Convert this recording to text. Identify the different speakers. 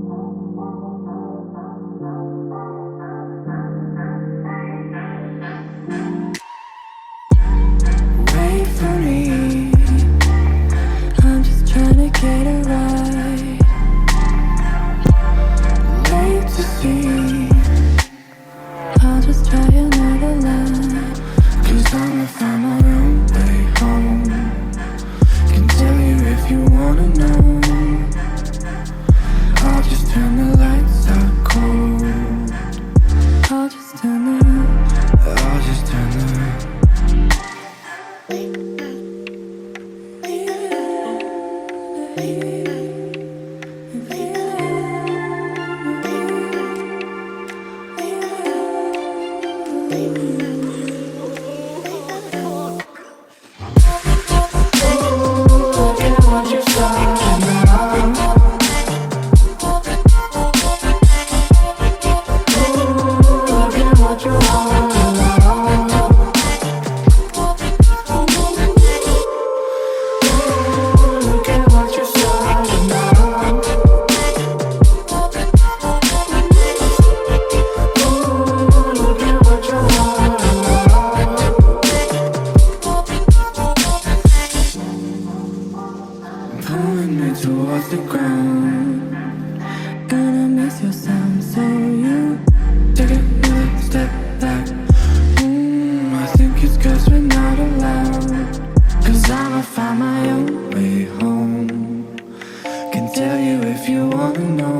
Speaker 1: Wait for me, I'm just trying to get it right. Late to see, I'll just try another line. 'Cause I'ma find my own way home. Can tell you if you wanna know. I'll just turn the lights out cold. I'll just turn the pulling me towards the ground. Gonna miss your sound, so you take another step back. I think it's 'cause we're not allowed. 'Cause I'ma find my own way home. Can tell you if you wanna know.